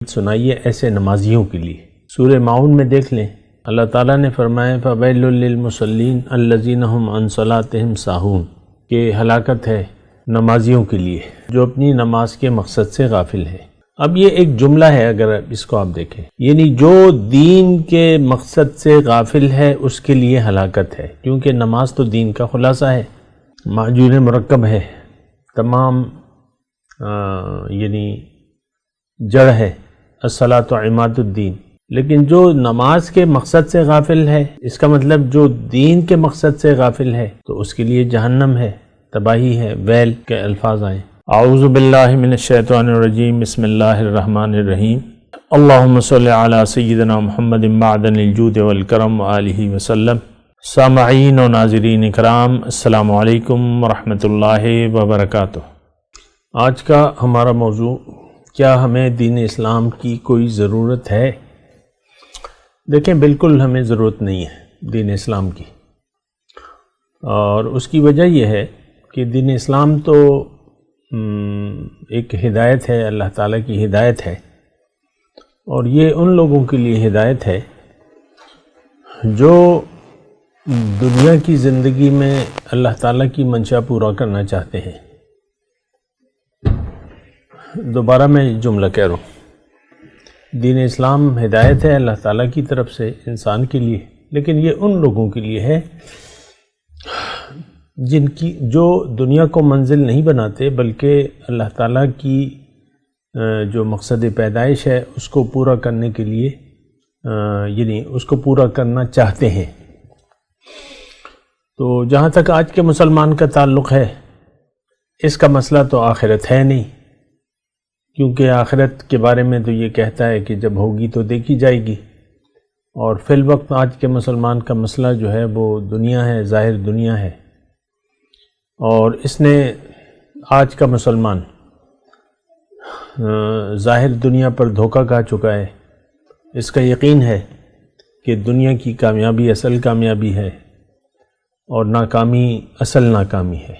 سنائیے ایسے نمازیوں کے لیے۔ سورہ معون میں دیکھ لیں، اللہ تعالیٰ نے فرمایا فَوَيْلٌ لِّلْمُصَلِّينَ الَّذِينَ هُمْ عَنْ صَلَاتِهِمْ سَاهُونَ، کہ ہلاکت ہے نمازیوں کے لیے جو اپنی نماز کے مقصد سے غافل ہے۔ اب یہ ایک جملہ ہے، اگر اس کو آپ دیکھیں، یعنی جو دین کے مقصد سے غافل ہے اس کے لیے ہلاکت ہے، کیونکہ نماز تو دین کا خلاصہ ہے، معجون مرکب ہے، تمام یعنی جڑ ہے، الصلاۃ عماد الدین۔ لیکن جو نماز کے مقصد سے غافل ہے، اس کا مطلب جو دین کے مقصد سے غافل ہے، تو اس کے لیے جہنم ہے، تباہی ہے، ویل کے الفاظ آئیں۔ اعوذ باللہ من الشیطان الرجیم، بسم اللہ الرحمن الرحیم۔ اللہم صلی علی سیدنا محمد معدن الجود والکرم وآلہ وسلم۔ سامعین و ناظرین اکرام، السلام علیکم ورحمۃ اللہ وبرکاتہ۔ آج کا ہمارا موضوع، کیا ہمیں دین اسلام کی کوئی ضرورت ہے؟ دیکھیں، بالکل ہمیں ضرورت نہیں ہے دین اسلام کی، اور اس کی وجہ یہ ہے کہ دین اسلام تو ایک ہدایت ہے، اللہ تعالیٰ کی ہدایت ہے، اور یہ ان لوگوں کے لیے ہدایت ہے جو دنیا کی زندگی میں اللہ تعالیٰ کی منشا پورا کرنا چاہتے ہیں۔ دوبارہ میں جملہ کہہ رہا ہوں، دین اسلام ہدایت ہے اللہ تعالیٰ کی طرف سے انسان کے لیے، لیکن یہ ان لوگوں کے لیے ہے جو دنیا کو منزل نہیں بناتے، بلکہ اللہ تعالیٰ کی جو مقصد پیدائش ہے اس کو پورا کرنے کے لیے، یعنی اس کو پورا کرنا چاہتے ہیں۔ تو جہاں تک آج کے مسلمان کا تعلق ہے، اس کا مسئلہ تو آخرت ہے نہیں، کیونکہ آخرت کے بارے میں تو یہ کہتا ہے کہ جب ہوگی تو دیکھی جائے گی، اور فی الوقت آج کے مسلمان کا مسئلہ جو ہے وہ دنیا ہے، ظاہر دنیا ہے، اور اس نے آج کا مسلمان ظاہر دنیا پر دھوکہ کھا چکا ہے۔ اس کا یقین ہے کہ دنیا کی کامیابی اصل کامیابی ہے اور ناکامی اصل ناکامی ہے۔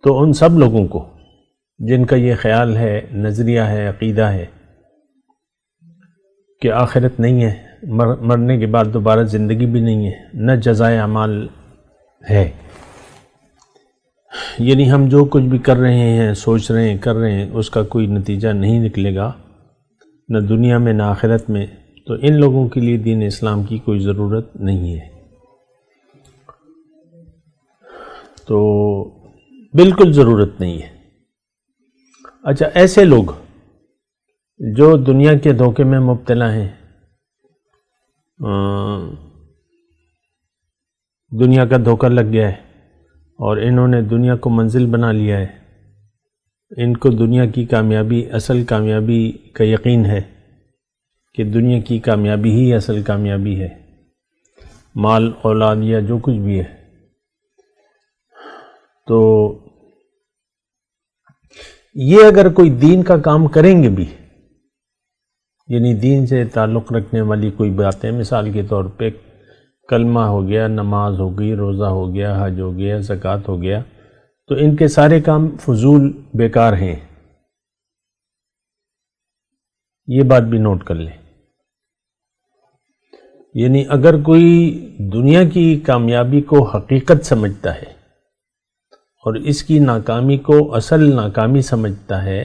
تو ان سب لوگوں کو جن کا یہ خیال ہے، نظریہ ہے، عقیدہ ہے کہ آخرت نہیں ہے، مرنے کے بعد دوبارہ زندگی بھی نہیں ہے، نہ جزائے اعمال ہے، یعنی ہم جو کچھ بھی کر رہے ہیں، سوچ رہے ہیں، کر رہے ہیں، اس کا کوئی نتیجہ نہیں نکلے گا، نہ دنیا میں نہ آخرت میں، تو ان لوگوں کے لیے دین اسلام کی کوئی ضرورت نہیں ہے۔ تو بالکل ضرورت نہیں ہے۔ اچھا، ایسے لوگ جو دنیا کے دھوکے میں مبتلا ہیں، دنیا کا دھوکہ لگ گیا ہے اور انہوں نے دنیا کو منزل بنا لیا ہے، ان کو دنیا کی کامیابی اصل کامیابی کا یقین ہے کہ دنیا کی کامیابی ہی اصل کامیابی ہے، مال اولاد یا جو کچھ بھی ہے، تو یہ اگر کوئی دین کا کام کریں گے بھی، یعنی دین سے تعلق رکھنے والی کوئی باتیں، مثال کے طور پہ کلمہ ہو گیا، نماز ہو گئی، روزہ ہو گیا، حج ہو گیا، زکوٰۃ ہو گیا، تو ان کے سارے کام فضول بیکار ہیں، یہ بات بھی نوٹ کر لیں۔ یعنی اگر کوئی دنیا کی کامیابی کو حقیقت سمجھتا ہے اور اس کی ناکامی کو اصل ناکامی سمجھتا ہے،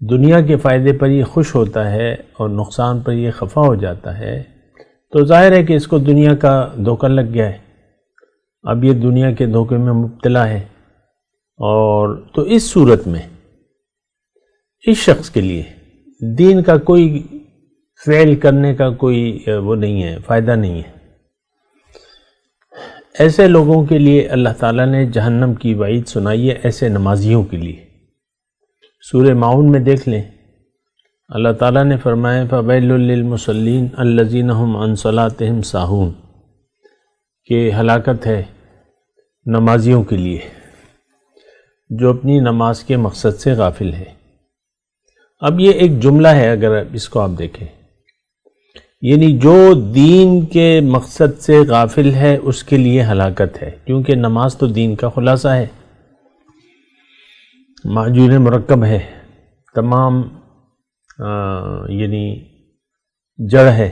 دنیا کے فائدے پر یہ خوش ہوتا ہے اور نقصان پر یہ خفا ہو جاتا ہے، تو ظاہر ہے کہ اس کو دنیا کا دھوکہ لگ گیا ہے، اب یہ دنیا کے دھوکے میں مبتلا ہے، اور تو اس صورت میں اس شخص کے لیے دین کا کوئی فعل کرنے کا کوئی وہ نہیں ہے، فائدہ نہیں ہے۔ ایسے لوگوں کے لیے اللہ تعالیٰ نے جہنم کی وعید سنائی ہے، ایسے نمازیوں کے لیے۔ سورہ معون میں دیکھ لیں، اللہ تعالیٰ نے فرمایا فَوَيْلٌ لِّلْمُصَلِّينَ الَّذِينَ هُمْ عَنْ صَلَاتِهِمْ سَاهُونَ، کہ ہلاکت ہے نمازیوں کے لیے جو اپنی نماز کے مقصد سے غافل ہے۔ اب یہ ایک جملہ ہے، اگر اس کو آپ دیکھیں، یعنی جو دین کے مقصد سے غافل ہے اس کے لیے ہلاکت ہے، کیونکہ نماز تو دین کا خلاصہ ہے، معجون مرکب ہے، تمام یعنی جڑ ہے،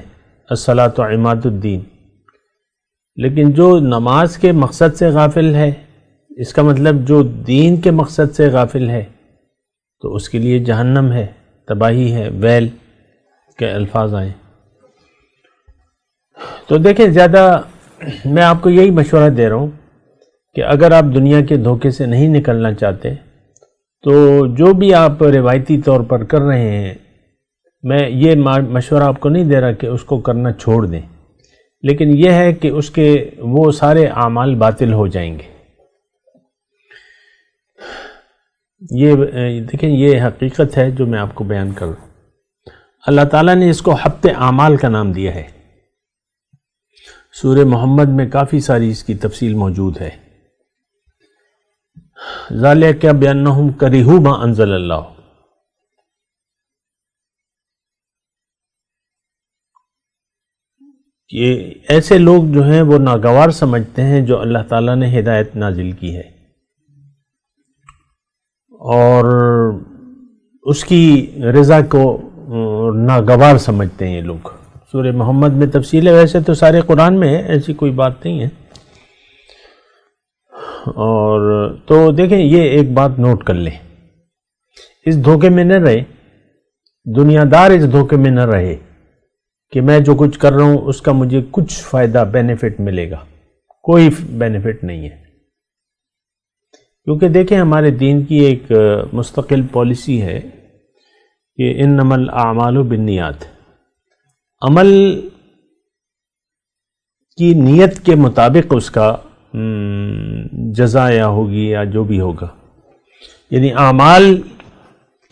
الصلاۃ عماد الدین، لیکن جو نماز کے مقصد سے غافل ہے، اس کا مطلب جو دین کے مقصد سے غافل ہے، تو اس کے لیے جہنم ہے، تباہی ہے، ویل کے الفاظ آئیں۔ تو دیکھیں، زیادہ میں آپ کو یہی مشورہ دے رہا ہوں کہ اگر آپ دنیا کے دھوکے سے نہیں نکلنا چاہتے تو جو بھی آپ روایتی طور پر کر رہے ہیں، میں یہ مشورہ آپ کو نہیں دے رہا کہ اس کو کرنا چھوڑ دیں، لیکن یہ ہے کہ اس کے وہ سارے اعمال باطل ہو جائیں گے۔ یہ دیکھیں، یہ حقیقت ہے جو میں آپ کو بیان کر رہا ہوں۔ اللہ تعالیٰ نے اس کو حبط اعمال کا نام دیا ہے۔ سورہ محمد میں کافی ساری اس کی تفصیل موجود ہے۔ ذالک بأنہم کرہوا ما انزل اللہ، یہ ایسے لوگ جو ہیں وہ ناگوار سمجھتے ہیں جو اللہ تعالیٰ نے ہدایت نازل کی ہے، اور اس کی رضا کو ناگوار سمجھتے ہیں یہ لوگ۔ سورہ محمد میں تفصیل ہے، ویسے تو سارے قرآن میں ہے، ایسی کوئی بات نہیں ہے۔ اور تو دیکھیں، یہ ایک بات نوٹ کر لیں، اس دھوکے میں نہ رہے، دنیا دار اس دھوکے میں نہ رہے کہ میں جو کچھ کر رہا ہوں اس کا مجھے کچھ فائدہ بینیفٹ ملے گا۔ کوئی بینیفٹ نہیں ہے، کیونکہ دیکھیں ہمارے دین کی ایک مستقل پالیسی ہے کہ انما الاعمال بالنیات، عمل کی نیت کے مطابق اس کا جزا یا ہوگی یا جو بھی ہوگا، یعنی اعمال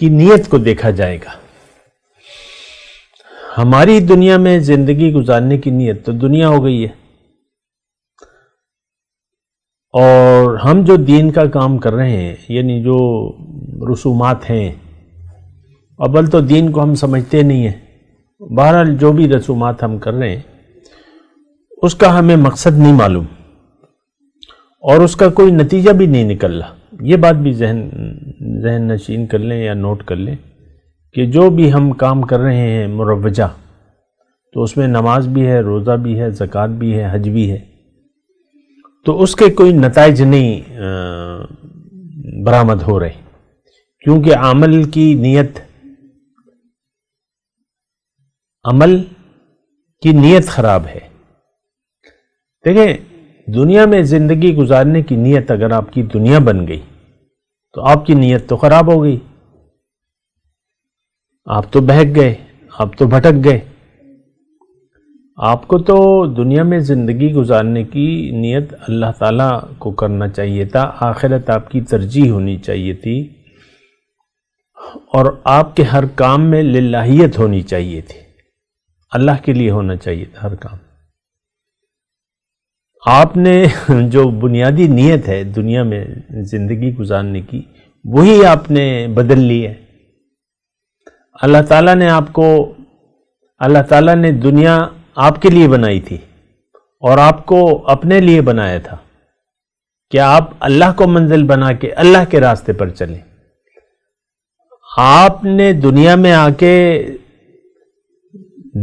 کی نیت کو دیکھا جائے گا۔ ہماری دنیا میں زندگی گزارنے کی نیت تو دنیا ہو گئی ہے، اور ہم جو دین کا کام کر رہے ہیں، یعنی جو رسومات ہیں، اول تو دین کو ہم سمجھتے نہیں ہیں، بہرحال جو بھی رسومات ہم کر رہے ہیں اس کا ہمیں مقصد نہیں معلوم، اور اس کا کوئی نتیجہ بھی نہیں نکل رہا۔ یہ بات بھی ذہن نشین کر لیں یا نوٹ کر لیں کہ جو بھی ہم کام کر رہے ہیں مروجہ، تو اس میں نماز بھی ہے، روزہ بھی ہے، زکوٰۃ بھی ہے، حج بھی ہے، تو اس کے کوئی نتائج نہیں برآمد ہو رہے، کیونکہ عمل کی نیت خراب ہے۔ دیکھیں، دنیا میں زندگی گزارنے کی نیت اگر آپ کی دنیا بن گئی تو آپ کی نیت تو خراب ہو گئی، آپ تو بہک گئے، آپ تو بھٹک گئے۔ آپ کو تو دنیا میں زندگی گزارنے کی نیت اللہ تعالیٰ کو کرنا چاہیے تھا، آخرت آپ کی ترجیح ہونی چاہیے تھی، اور آپ کے ہر کام میں للہیت ہونی چاہیے تھی، اللہ کے لیے ہونا چاہیے تھا ہر کام۔ آپ نے جو بنیادی نیت ہے دنیا میں زندگی گزارنے کی، وہی آپ نے بدل لی ہے۔ اللہ تعالیٰ نے دنیا آپ کے لیے بنائی تھی، اور آپ کو اپنے لیے بنایا تھا کہ آپ اللہ کو منزل بنا کے اللہ کے راستے پر چلیں۔ آپ نے دنیا میں آ کے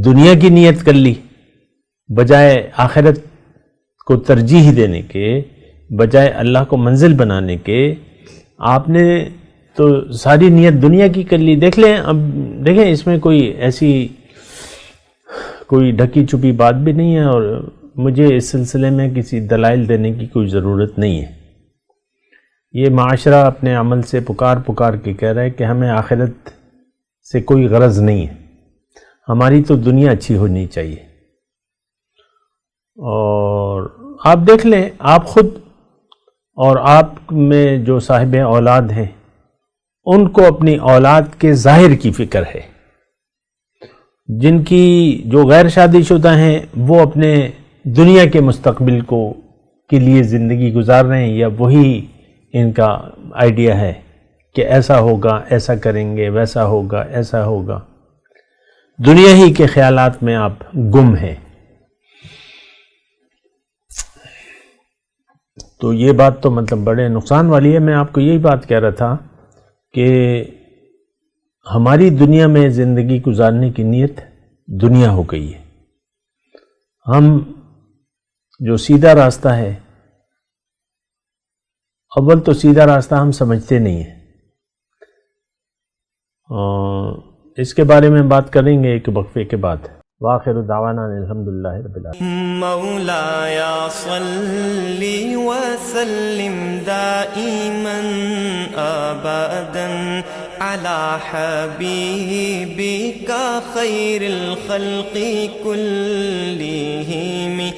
دنیا کی نیت کر لی، بجائے آخرت کو ترجیح دینے کے، بجائے اللہ کو منزل بنانے کے، آپ نے تو ساری نیت دنیا کی کر لی۔ دیکھ لیں، اب دیکھیں اس میں کوئی ڈھکی چھپی بات بھی نہیں ہے، اور مجھے اس سلسلے میں کسی دلائل دینے کی کوئی ضرورت نہیں ہے۔ یہ معاشرہ اپنے عمل سے پکار کے کہہ رہا ہے کہ ہمیں آخرت سے کوئی غرض نہیں ہے، ہماری تو دنیا اچھی ہونی چاہیے۔ اور آپ دیکھ لیں، آپ خود اور آپ میں جو صاحب اولاد ہیں، ان کو اپنی اولاد کے ظاہر کی فکر ہے، جن کی جو غیر شادی شدہ ہیں وہ اپنے دنیا کے مستقبل کے لیے زندگی گزار رہے ہیں، یا وہی ان کا آئیڈیا ہے کہ ایسا ہوگا، ایسا کریں گے، ویسا ہوگا، ایسا ہوگا۔ دنیا ہی کے خیالات میں آپ گم ہیں۔ تو یہ بات تو مطلب بڑے نقصان والی ہے۔ میں آپ کو یہی بات کہہ رہا تھا کہ ہماری دنیا میں زندگی گزارنے کی نیت دنیا ہو گئی ہے. ہم جو سیدھا راستہ ہے، اول تو سیدھا راستہ ہم سمجھتے نہیں ہیں. اس کے بارے میں بات کریں گے ایک وقفے کے بعد. وآخر دعوانا الحمدللہ رب العالمین. مولایا صلی وسلم دائما ابدا على حبیبک خیر الخلق کلہم.